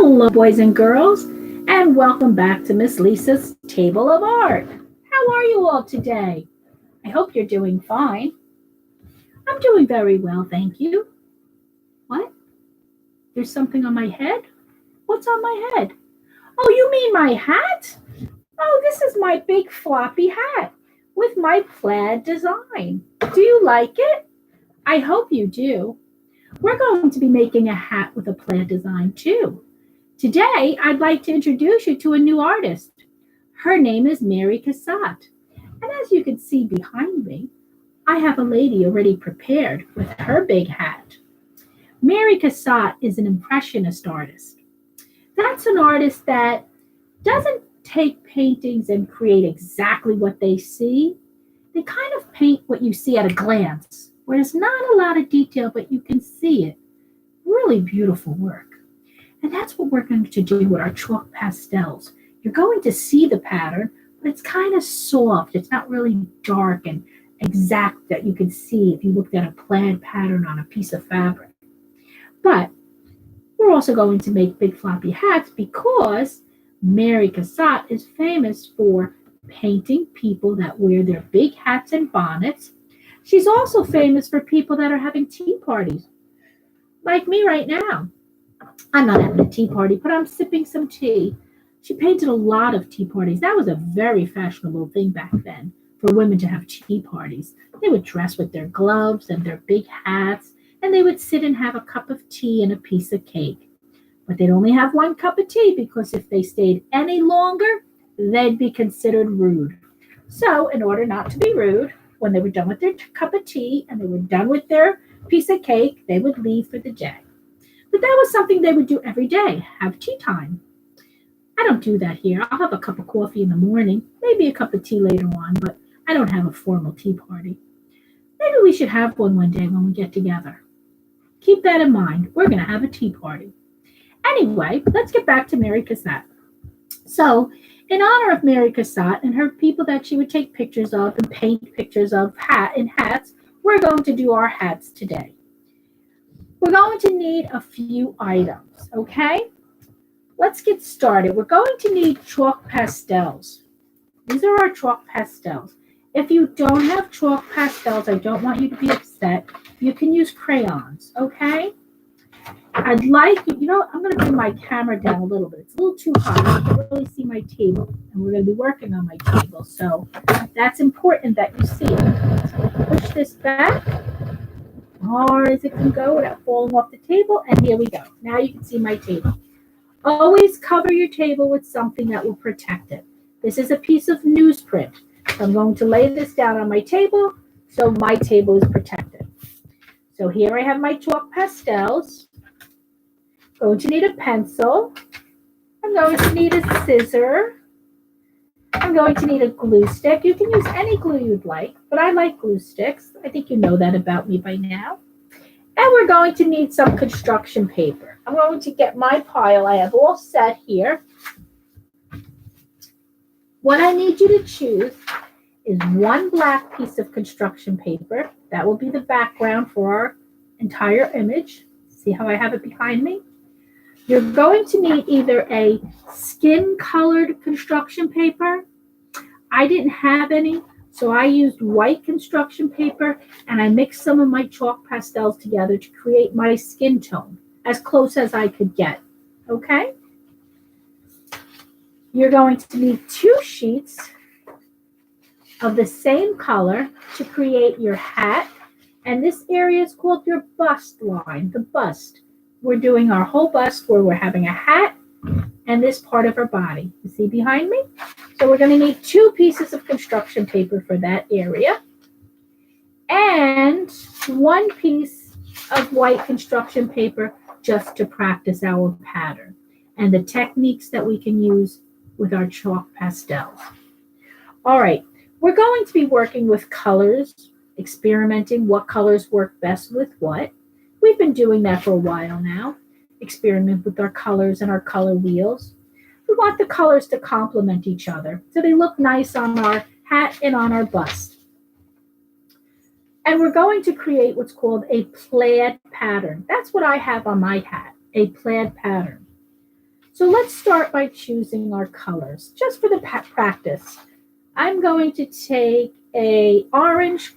Hello, boys and girls, and welcome back to Miss Lisa's Table of Art. How are you all today? I hope you're doing fine. I'm doing very well, thank you. What? There's something on my head? What's on my head? Oh, you mean my hat? Oh, this is my big floppy hat with my plaid design. Do you like it? I hope you do. We're going to be making a hat with a plaid design too. Today, I'd like to introduce you to a new artist. Her name is Mary Cassatt. And as you can see behind me, I have a lady already prepared with her big hat. Mary Cassatt is an impressionist artist. That's an artist that doesn't take paintings and create exactly what they see. They kind of paint what you see at a glance, where there's not a lot of detail, but you can see it. Really beautiful work. And that's what we're going to do with our chalk pastels. You're going to see the pattern, but it's kind of soft. It's not really dark and exact that you can see if you looked at a plaid pattern on a piece of fabric. But we're also going to make big floppy hats because Mary Cassatt is famous for painting people that wear their big hats and bonnets. She's also famous for people that are having tea parties, like me right now. I'm not having a tea party, but I'm sipping some tea. She painted a lot of tea parties. That was a very fashionable thing back then for women to have tea parties. They would dress with their gloves and their big hats, and they would sit and have a cup of tea and a piece of cake. But they'd only have one cup of tea because if they stayed any longer, they'd be considered rude. So, in order not to be rude, when they were done with their cup of tea and they were done with their piece of cake, they would leave for the day. But that was something they would do every day, have tea time. I don't do that here. I'll have a cup of coffee in the morning, maybe a cup of tea later on, but I don't have a formal tea party. Maybe we should have one day when we get together. Keep that in mind. We're going to have a tea party. Anyway, let's get back to Mary Cassatt. So, in honor of Mary Cassatt and her people that she would take pictures of and paint pictures of hats, we're going to do our hats today. We're going to need a few items, okay? Let's get started. We're going to need chalk pastels. These are our chalk pastels. If you don't have chalk pastels, I don't want you to be upset. You can use crayons, okay? I'm going to bring my camera down a little bit. It's a little too high. I can really see my table, and we're going to be working on my table. So that's important that you see it. So push this back hard as it can go without falling off the table. And here we go. Now you can see my table. Always cover your table with something that will protect it. This is a piece of newsprint. So I'm going to lay this down on my table so my table is protected. So here I have my chalk pastels. Going to need a pencil. I'm going to need a scissor. I'm going to need a glue stick. You can use any glue you'd like, but I like glue sticks. I think you know that about me by now. And we're going to need some construction paper. I'm going to get my pile I have all set here. What I need you to choose is one black piece of construction paper. That will be the background for our entire image. See how I have it behind me? You're going to need either a skin-colored construction paper. I didn't have any, so I used white construction paper, and I mixed some of my chalk pastels together to create my skin tone, as close as I could get, okay? You're going to need 2 sheets of the same color to create your hat, and this area is called your bust line, the bust. We're doing our whole bust where we're having a hat and this part of our body. You see behind me? So we're going to need 2 pieces of construction paper for that area and 1 piece of white construction paper just to practice our pattern and the techniques that we can use with our chalk pastels. All right, we're going to be working with colors, experimenting what colors work best with what. We've been doing that for a while now, experiment with our colors and our color wheels. We want the colors to complement each other so they look nice on our hat and on our bust. And we're going to create what's called a plaid pattern. That's what I have on my hat, a plaid pattern. So let's start by choosing our colors, just for the practice. I'm going to take a orange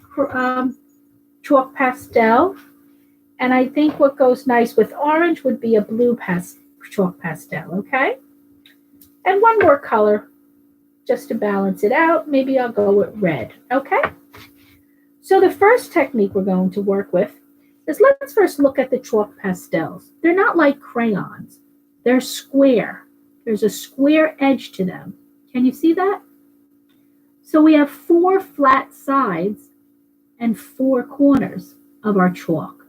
chalk pastel, and I think what goes nice with orange would be a blue chalk pastel, okay? And one more color just to balance it out. Maybe I'll go with red, okay? So the first technique we're going to work with is, let's first look at the chalk pastels. They're not like crayons. They're square. There's a square edge to them. Can you see that? So we have 4 flat sides and 4 corners of our chalk.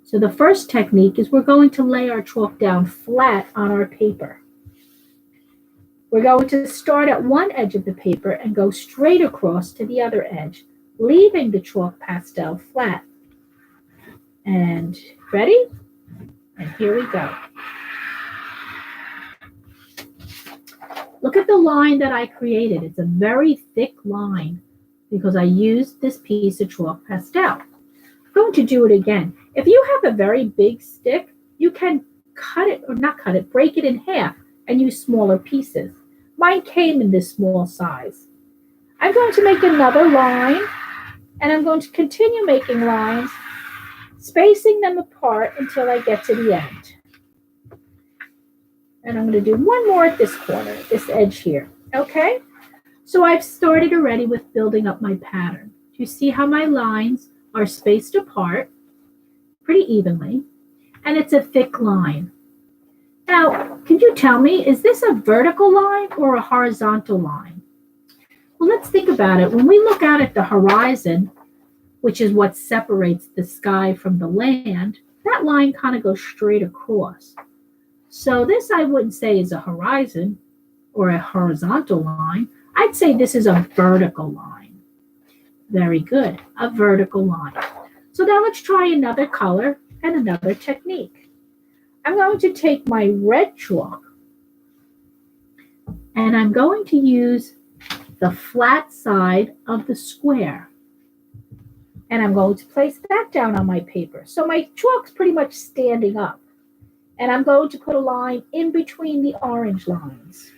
So the first technique is we're going to lay our chalk down flat on our paper. We're going to start at one edge of the paper and go straight across to the other edge, leaving the chalk pastel flat. And ready? And here we go. Look at the line that I created. It's a very thick line because I used this piece of chalk pastel. I'm going to do it again. If you have a very big stick, you can cut it, or not cut it, break it in half and use smaller pieces. Mine came in this small size. I'm going to make another line, and I'm going to continue making lines, spacing them apart until I get to the end. And I'm going to do one more at this corner, this edge here, okay? So I've started already with building up my pattern. Do you see how my lines are spaced apart pretty evenly? And it's a thick line. Now, can you tell me, is this a vertical line or a horizontal line? Well, let's think about it. When we look out at the horizon, which is what separates the sky from the land, that line kind of goes straight across. So this I wouldn't say is a horizon or a horizontal line. I'd say this is a vertical line. Very good, a vertical line. So now let's try another color and another technique. I'm going to take my red chalk and I'm going to use the flat side of the square. And I'm going to place that down on my paper. So my chalk's pretty much standing up. And I'm going to put a line in between the orange lines.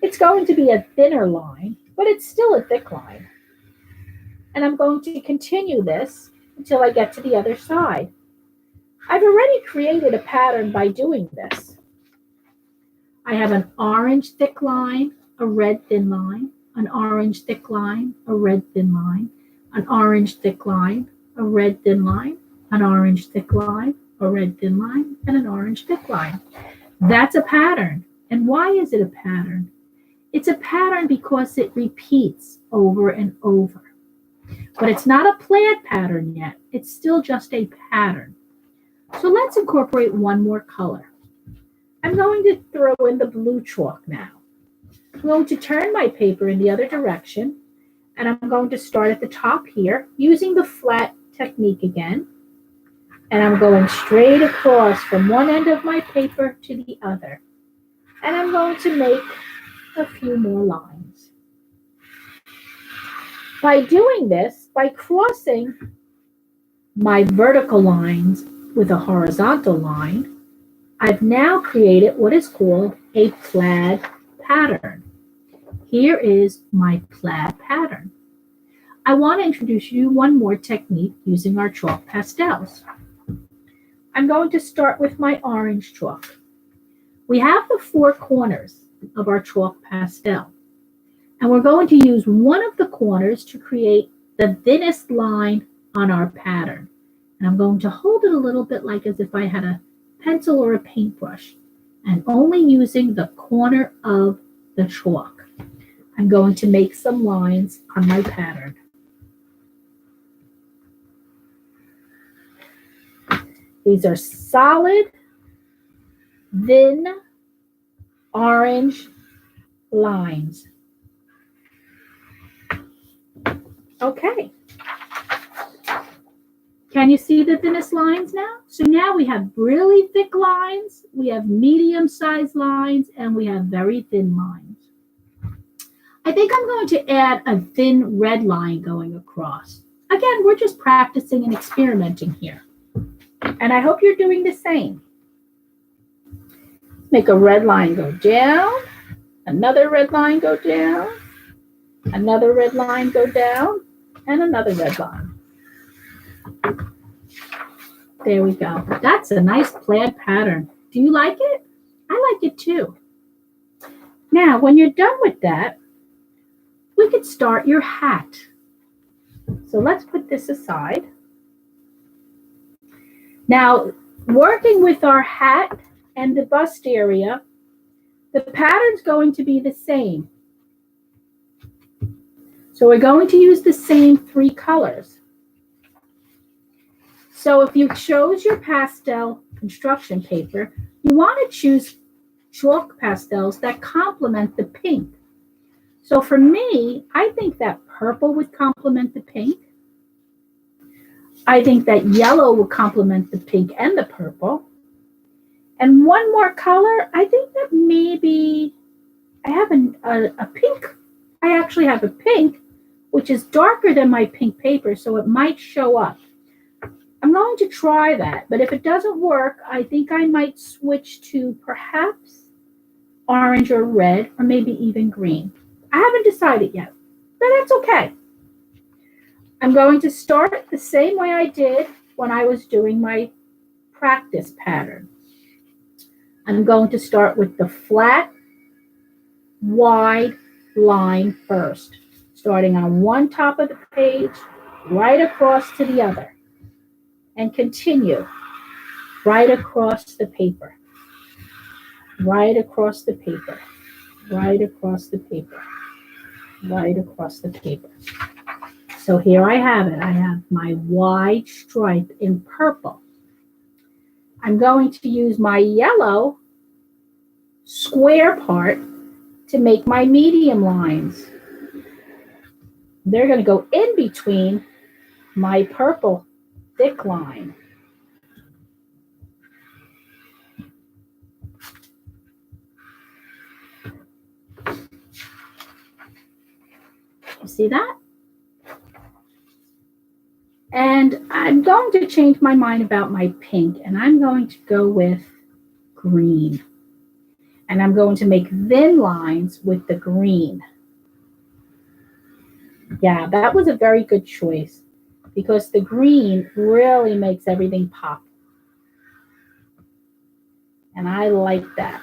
It's going to be a thinner line, but it's still a thick line. And I'm going to continue this until I get to the other side. I've already created a pattern by doing this. I have an orange thick line, a red thin line, an orange thick line, a red thin line, an orange thick line, a red thin line, an orange thick line, a red thin line, and an orange thick line. That's a pattern. And why is it a pattern? It's a pattern because it repeats over and over. But it's not a plaid pattern yet. It's still just a pattern. So let's incorporate one more color. I'm going to throw in the blue chalk now. I'm going to turn my paper in the other direction, and I'm going to start at the top here using the flat technique again. And I'm going straight across from one end of my paper to the other. And I'm going to make a few more lines. By doing this, by crossing my vertical lines with a horizontal line, I've now created what is called a plaid pattern. Here is my plaid pattern. I want to introduce you one more technique using our chalk pastels. I'm going to start with my orange chalk. We have the 4 corners of our chalk pastel, and we're going to use one of the corners to create the thinnest line on our pattern. And I'm going to hold it a little bit like as if I had a pencil or a paintbrush, and only using the corner of the chalk. I'm going to make some lines on my pattern. These are solid, thin, orange lines. Okay. Can you see the thinnest lines now? So now we have really thick lines, we have medium-sized lines, and we have very thin lines. I think I'm going to add a thin red line going across. Again, we're just practicing and experimenting here. And I hope you're doing the same. Make a red line go down, another red line go down, another red line go down, and another red line. There we go. That's a nice plaid pattern. Do you like it? I like it too. Now, when you're done with that, we could start your hat. So let's put this aside. Now, working with our hat and the bust area, the pattern's going to be the same. So we're going to use the same 3 colors. So if you chose your pastel construction paper, you want to choose chalk pastels that complement the pink. So for me, I think that purple would complement the pink. I think that yellow would complement the pink and the purple. And one more color, I think that maybe I have a pink. I actually have a pink, which is darker than my pink paper, so it might show up. I'm going to try that, but if it doesn't work, I think I might switch to perhaps orange or red, or maybe even green. I haven't decided yet, but that's okay. I'm going to start the same way I did when I was doing my practice pattern. I'm going to start with the flat, wide line first, starting on one top of the page, right across to the other, and continue right across the paper, right across the paper, right across the paper, right across the paper. So here I have it. I have my wide stripe in purple. I'm going to use my yellow square part to make my medium lines. They're going to go in between my purple thick line. You see that? And I'm going to change my mind about my pink, and I'm going to go with green. And I'm going to make thin lines with the green. Yeah, that was a very good choice because the green really makes everything pop. And I like that.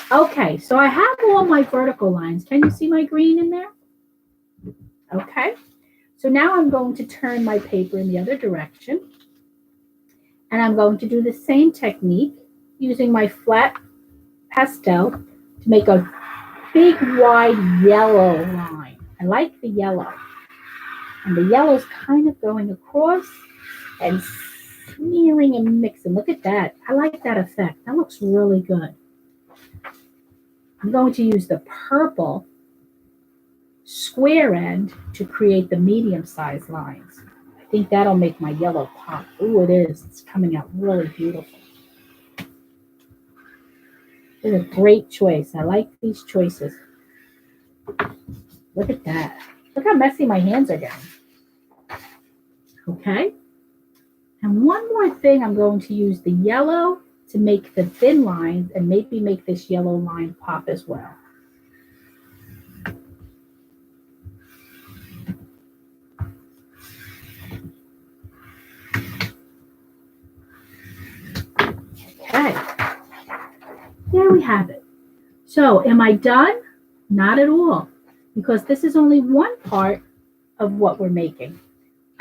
Okay, so I have all my vertical lines. Can you see my green in there? Okay, so now I'm going to turn my paper in the other direction. And I'm going to do the same technique using my flat pastel to make a big wide yellow line. I like the yellow. And the yellow's kind of going across and smearing and mixing. Look at that. I like that effect. That looks really good. I'm going to use the purple square end to create the medium-sized lines. I think that'll make my yellow pop. Ooh, it is. It's coming out really beautiful. It's a great choice. I like these choices. Look at that. Look how messy my hands are getting. Okay. And one more thing, I'm going to use the yellow to make the thin lines and maybe make this yellow line pop as well. Okay, there we have it. So am I done? Not at all, because this is only one part of what we're making.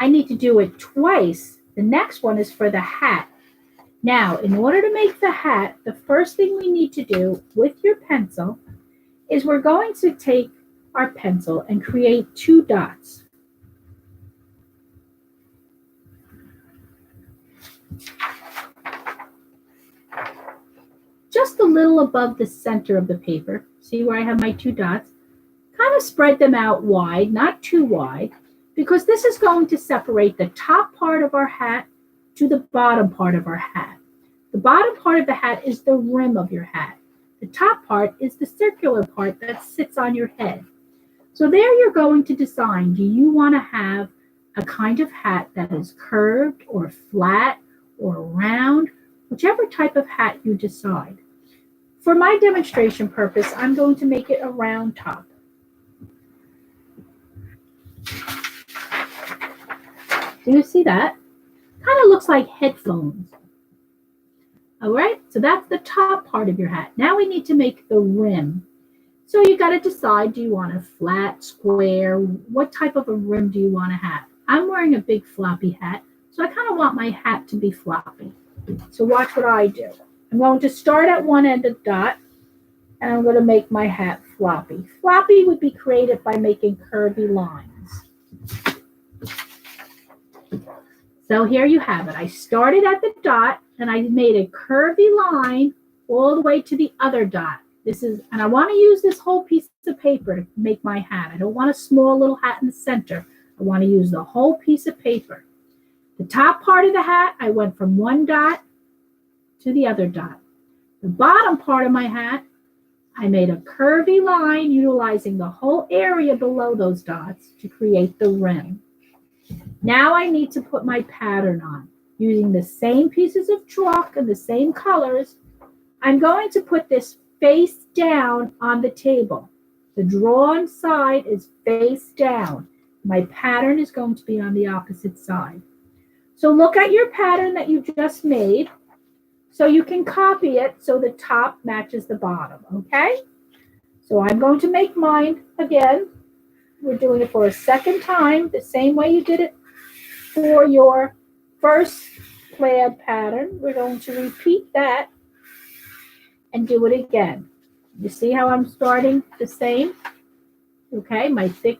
I need to do it twice. The next one is for the hat. Now, in order to make the hat, the first thing we need to do with your pencil is we're going to take our pencil and create 2 dots. Just a little above the center of the paper. See where I have my 2 dots? Kind of spread them out wide, not too wide, because this is going to separate the top part of our hat to the bottom part of our hat. The bottom part of the hat is the rim of your hat. The top part is the circular part that sits on your head. So there you're going to decide, do you want to have a kind of hat that is curved or flat or round, whichever type of hat you decide. For my demonstration purpose, I'm going to make it a round top. Do you see that? Kind of looks like headphones. All right, so that's the top part of your hat. Now we need to make the rim. So you got to decide, do you want a flat, square, what type of a rim do you want to have? I'm wearing a big floppy hat, so I kind of want my hat to be floppy. So watch what I do. I'm going to start at one end of the dot, and I'm going to make my hat floppy. Floppy would be created by making curvy lines. So here you have it. I started at the dot, and I made a curvy line all the way to the other dot. And I want to use this whole piece of paper to make my hat. I don't want a small little hat in the center. I want to use the whole piece of paper. The top part of the hat, I went from one dot to the other dot. The bottom part of my hat, I made a curvy line utilizing the whole area below those dots to create the rim. Now I need to put my pattern on. Using the same pieces of chalk and the same colors, I'm going to put this face down on the table. The drawn side is face down. My pattern is going to be on the opposite side. So look at your pattern that you just made so you can copy it so the top matches the bottom, okay? So I'm going to make mine again. We're doing it for a second time, the same way you did it for your first plaid pattern. We're going to repeat that and do it again. You see how I'm starting the same? Okay, my thick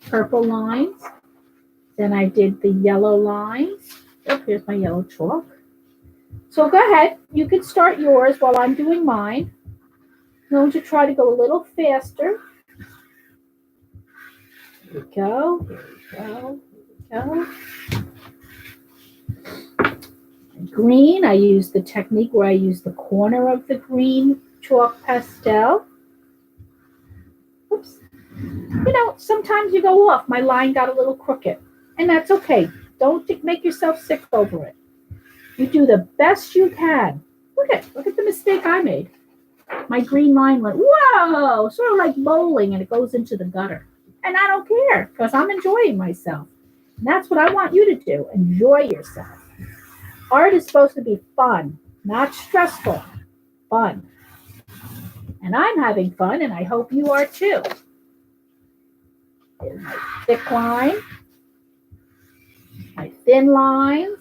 purple lines. Then I did the yellow lines. Oh, here's my yellow chalk. So go ahead. You can start yours while I'm doing mine. I'm going to try to go a little faster. Here we go. Here we go. Here we go. Green, I use the technique where I use the corner of the green chalk pastel. Oops. You know, sometimes you go off. My line got a little crooked, and that's okay. Don't make yourself sick over it. You do the best you can. Look at the mistake I made. My green line went, whoa, sort of like bowling, and it goes into the gutter. And I don't care because I'm enjoying myself. And that's what I want you to do. Enjoy yourself. Art is supposed to be fun, not stressful. Fun. And I'm having fun, and I hope you are too. Here's my thick line, my thin lines,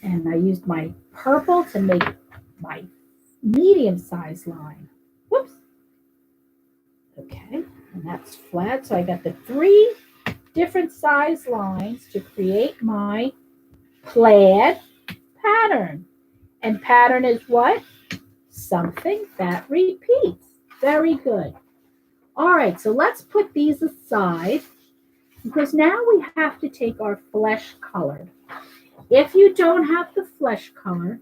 and I used my purple to make my medium-sized line. Whoops. Okay, and that's flat, so I got the 3 different size lines to create my plaid pattern. And pattern is what? Something that repeats. Very good. All right, so let's put these aside because now we have to take our flesh color. If you don't have the flesh color,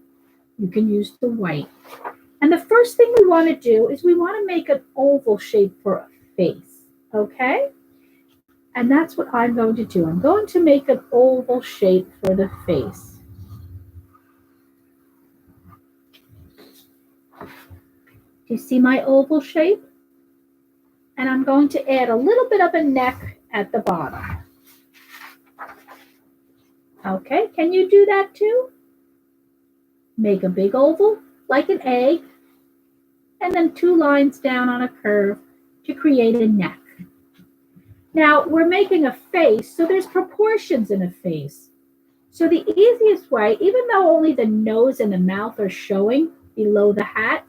you can use the white. And the first thing we want to do is we want to make an oval shape for a face, okay? And that's what I'm going to do. I'm going to make an oval shape for the face. Do you see my oval shape? And I'm going to add a little bit of a neck at the bottom. Okay, can you do that too? Make a big oval like an egg, and then 2 lines down on a curve to create a neck. Now, we're making a face, so there's proportions in a face. So the easiest way, even though only the nose and the mouth are showing below the hat,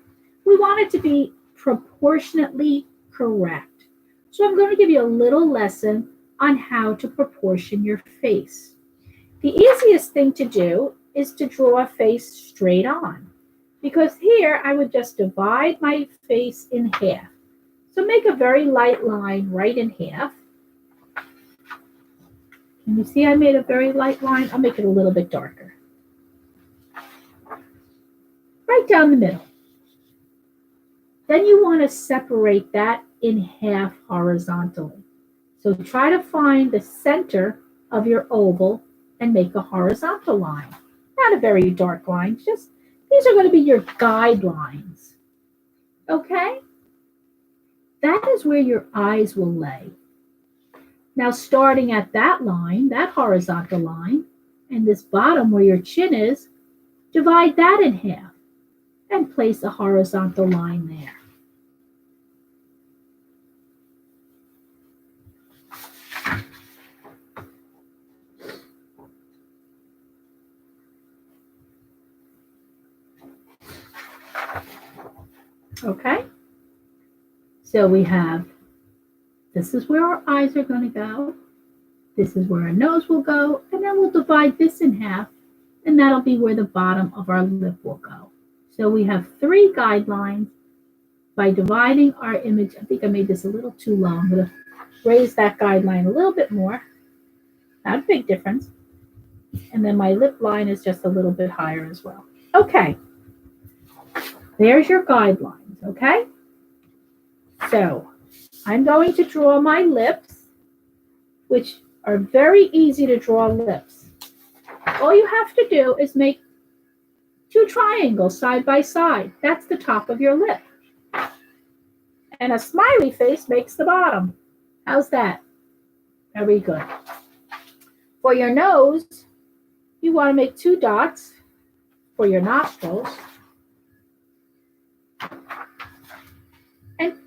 we want it to be proportionately correct. So I'm going to give you a little lesson on how to proportion your face. The easiest thing to do is to draw a face straight on, because here I would just divide my face in half. So make a very light line right in half. Can you see I made a very light line? I'll make it a little bit darker. Right down the middle. Then you want to separate that in half horizontally. So try to find the center of your oval and make a horizontal line. Not a very dark line, just these are going to be your guidelines. Okay? That is where your eyes will lay. Now, starting at that line, that horizontal line, and this bottom where your chin is, divide that in half and place a horizontal line there. Okay? So we have, this is where our eyes are going to go. This is where our nose will go. And then we'll divide this in half. And that'll be where the bottom of our lip will go. So we have 3 guidelines by dividing our image. I think I made this a little too long. I'm going to raise that guideline a little bit more. Not a big difference. And then my lip line is just a little bit higher as well. Okay. There's your guidelines, okay? So I'm going to draw my lips, which are very easy to draw lips. All you have to do is make 2 triangles side by side. That's the top of your lip. And a smiley face makes the bottom. How's that? Very good. For your nose, you want to make 2 dots for your nostrils. And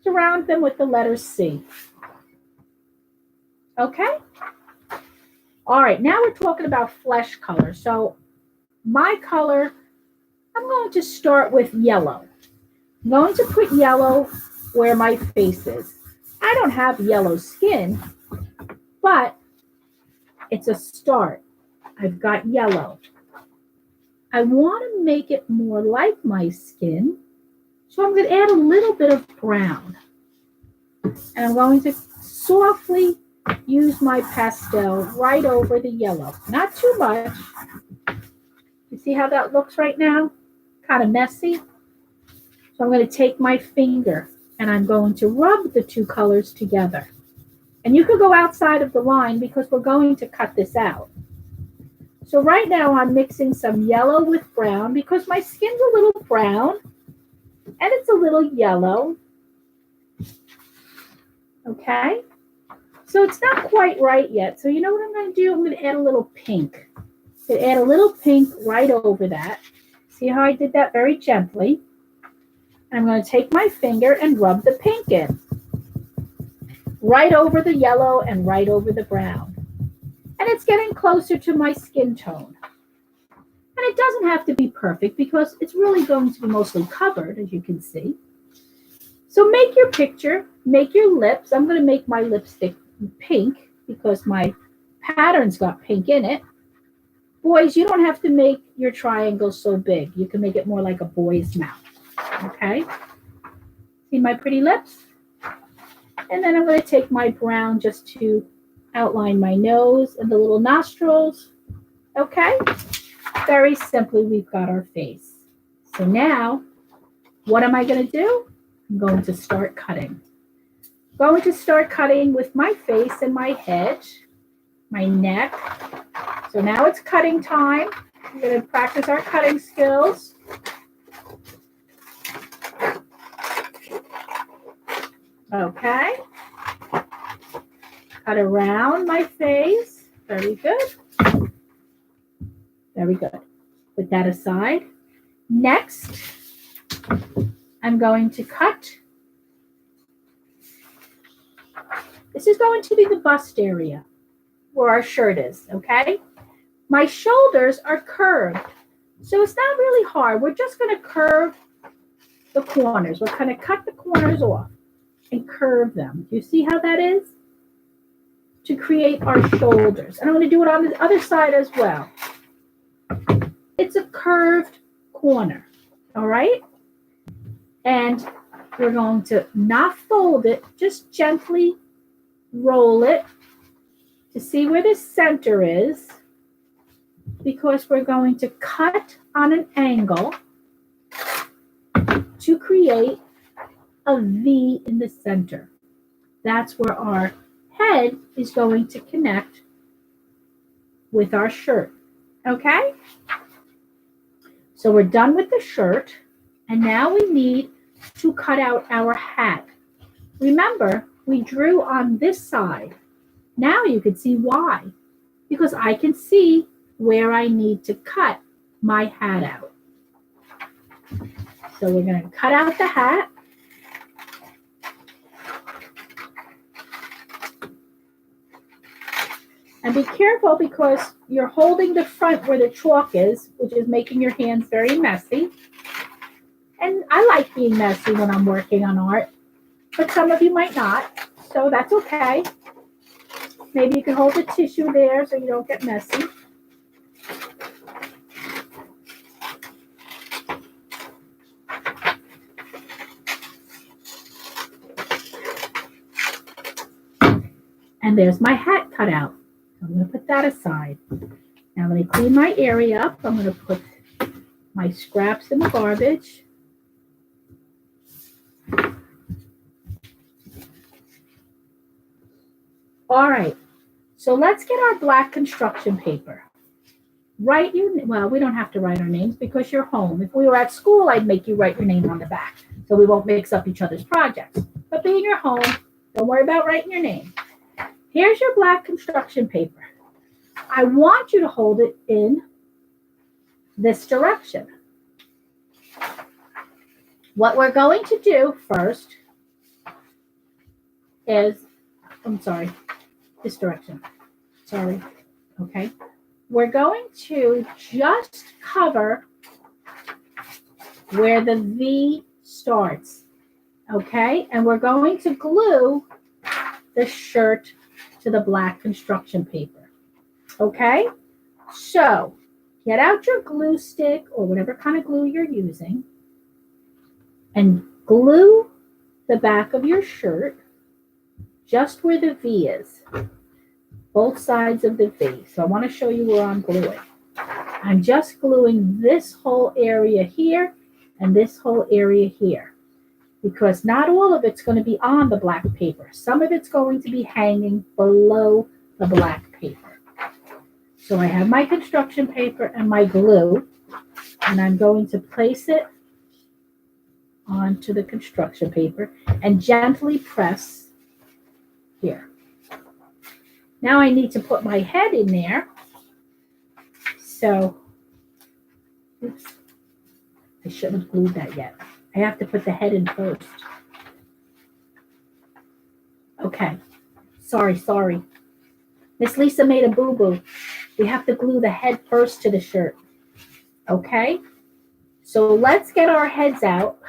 surround them with the letter C. Okay? All right, now we're talking about flesh color. So my color, I'm going to start with yellow. I'm going to put yellow where my face is. I don't have yellow skin, but it's a start. I've got yellow. I want to make it more like my skin, so I'm going to add a little bit of brown. And I'm going to softly use my pastel right over the yellow. Not too much. You see how that looks right now? Kind of messy. So I'm going to take my finger and I'm going to rub the 2 colors together. And you could go outside of the line because we're going to cut this out. So right now I'm mixing some yellow with brown because my skin's a little brown and it's a little yellow. Okay? So it's not quite right yet. So you know what I'm going to do? I'm going to add a little pink. So add a little pink right over that. See how I did that very gently? And I'm going to take my finger and rub the pink in. Right over the yellow and right over the brown. And it's getting closer to my skin tone. And it doesn't have to be perfect because it's really going to be mostly covered, as you can see. So make your picture, make your lips. I'm going to make my lipstick pink because my pattern's got pink in it. Boys, you don't have to make your triangle so big. You can make it more like a boy's mouth. Okay? See my pretty lips? And then I'm going to take my brown just to outline my nose and the little nostrils. Okay? Very simply, we've got our face. So now, what am I going to do? I'm going to start cutting. I'm going to start cutting with my face and my head, my neck. So now it's cutting time. We're going to practice our cutting skills. Okay. Cut around my face. Very good. Very good. Put that aside. Next, I'm going to cut. This is going to be the bust area where our shirt is, okay? My shoulders are curved, so it's not really hard. We're just going to curve the corners. We're going to cut the corners off and curve them. Do you see how that is? To create our shoulders. And I'm going to do it on the other side as well. It's a curved corner, all right? And we're going to not fold it, just gently roll it to see where the center is, because we're going to cut on an angle to create a V in the center. That's where our head is going to connect with our shirt. Okay? So we're done with the shirt, and now we need to cut out our hat. Remember, we drew on this side. Now you can see why, because I can see where I need to cut my hat out. So we're going to cut out the hat. And be careful because you're holding the front where the chalk is, which is making your hands very messy. And I like being messy when I'm working on art, but some of you might not, so that's okay. Maybe you can hold the tissue there so you don't get messy. And there's my hat cut out. I'm going to put that aside. Now let me clean my area up. I'm going to put my scraps in the garbage. All right, so let's get our black construction paper. Well, we don't have to write our names because you're home. If we were at school, I'd make you write your name on the back so we won't mix up each other's projects. But being you're home, don't worry about writing your name. Here's your black construction paper. I want you to hold it in this direction. What we're going to do first is, this direction. Sorry. Okay. We're going to just cover where the V starts. Okay. And we're going to glue the shirt to the black construction paper. Okay. So get out your glue stick or whatever kind of glue you're using and glue the back of your shirt just where the V is, both sides of the V. So I want to show you where I'm gluing. I'm just gluing this whole area here and this whole area here because not all of it's going to be on the black paper. Some of it's going to be hanging below the black paper. So I have my construction paper and my glue, and I'm going to place it onto the construction paper and gently press here. Now I need to put my head in there. So, oops, I shouldn't have glued that yet. I have to put the head in first. Okay, sorry. Miss Lisa made a boo-boo. We have to glue the head first to the shirt. Okay, so let's get our heads out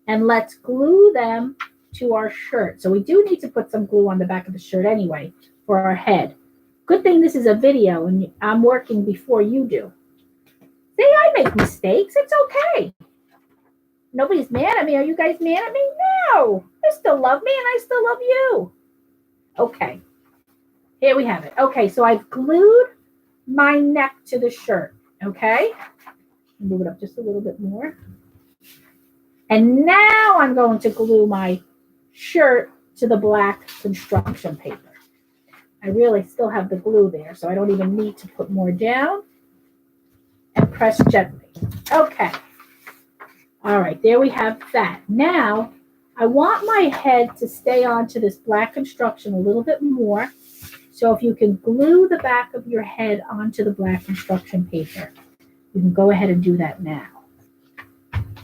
and let's glue them to our shirt. So we do need to put some glue on the back of the shirt anyway for our head. Good thing this is a video and I'm working before you do. See, I make mistakes. It's okay. Nobody's mad at me. Are you guys mad at me? No. You still love me and I still love you. Okay. Here we have it. Okay, so I've glued my neck to the shirt. Okay. Move it up just a little bit more. And now I'm going to glue my shirt to the black construction paper. I really still have the glue there, so I don't even need to put more down. And press gently. Okay. All right, there we have that. Now, I want my head to stay onto this black construction a little bit more. So if you can glue the back of your head onto the black construction paper, you can go ahead and do that now.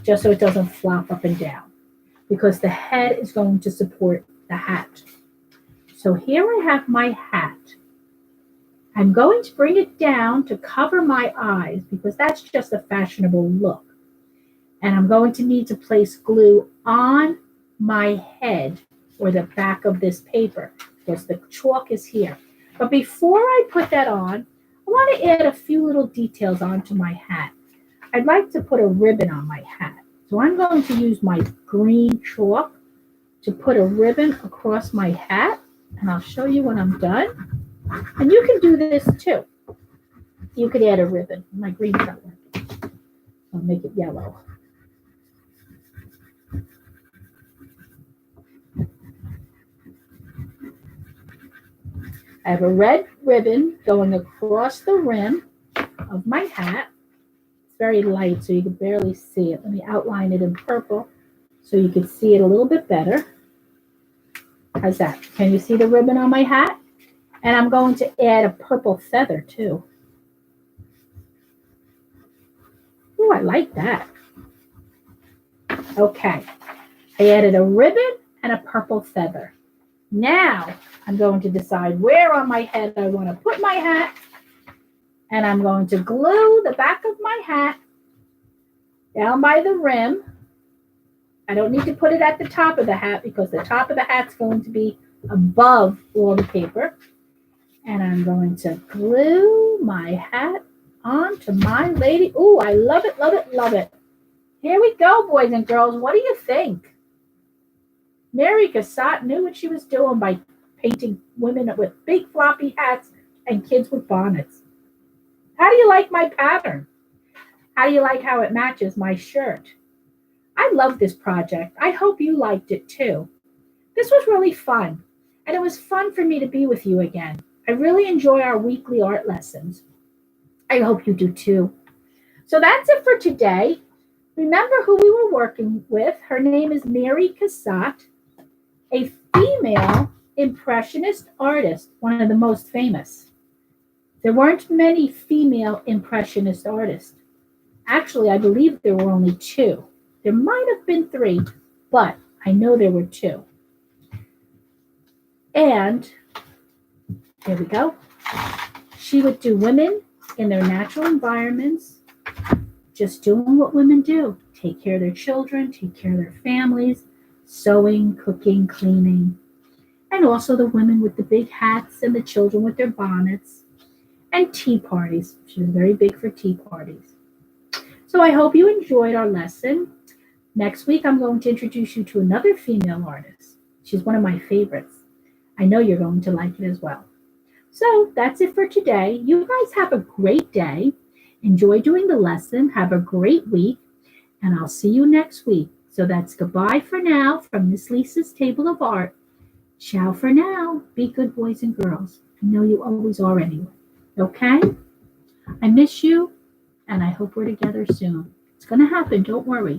Just so it doesn't flop up and down. Because the head is going to support the hat. So here I have my hat. I'm going to bring it down to cover my eyes because that's just a fashionable look. And I'm going to need to place glue on my head or the back of this paper because the chalk is here. But before I put that on, I want to add a few little details onto my hat. I'd like to put a ribbon on my hat. So I'm going to use my green chalk to put a ribbon across my hat. And I'll show you when I'm done. And you can do this too. You could add a ribbon. My green's not working. I'll make it yellow. I have a red ribbon going across the rim of my hat. It's very light, so you can barely see it. Let me outline it in purple so you can see it a little bit better. How's that? Can you see the ribbon on my hat? And I'm going to add a purple feather too. Oh, I like that. Okay, I added a ribbon and a purple feather. Now I'm going to decide where on my head I want to put my hat. And I'm going to glue the back of my hat down by the rim. I don't need to put it at the top of the hat because the top of the hat's going to be above all the paper. And I'm going to glue my hat onto my lady. Ooh, I love it, love it, love it. Here we go, boys and girls. What do you think? Mary Cassatt knew what she was doing by painting women with big floppy hats and kids with bonnets. How do you like my pattern? How do you like how it matches my shirt? I love this project. I hope you liked it too. This was really fun, and it was fun for me to be with you again. I really enjoy our weekly art lessons. I hope you do too. So that's it for today. Remember who we were working with. Her name is Mary Cassatt, a female impressionist artist, one of the most famous. There weren't many female impressionist artists. Actually, I believe there were only two. There might have been three, but I know there were two. And here we go. She would do women in their natural environments, just doing what women do. Take care of their children, take care of their families, sewing, cooking, cleaning. And also the women with the big hats and the children with their bonnets. And tea parties. She was very big for tea parties. So I hope you enjoyed our lesson. Next week, I'm going to introduce you to another female artist. She's one of my favorites. I know you're going to like it as well. So that's it for today. You guys have a great day. Enjoy doing the lesson. Have a great week. And I'll see you next week. So that's goodbye for now from Miss Lisa's Table of Art. Ciao for now. Be good, boys and girls. I know you always are anyway. Okay? I miss you, and I hope we're together soon. It's going to happen. Don't worry.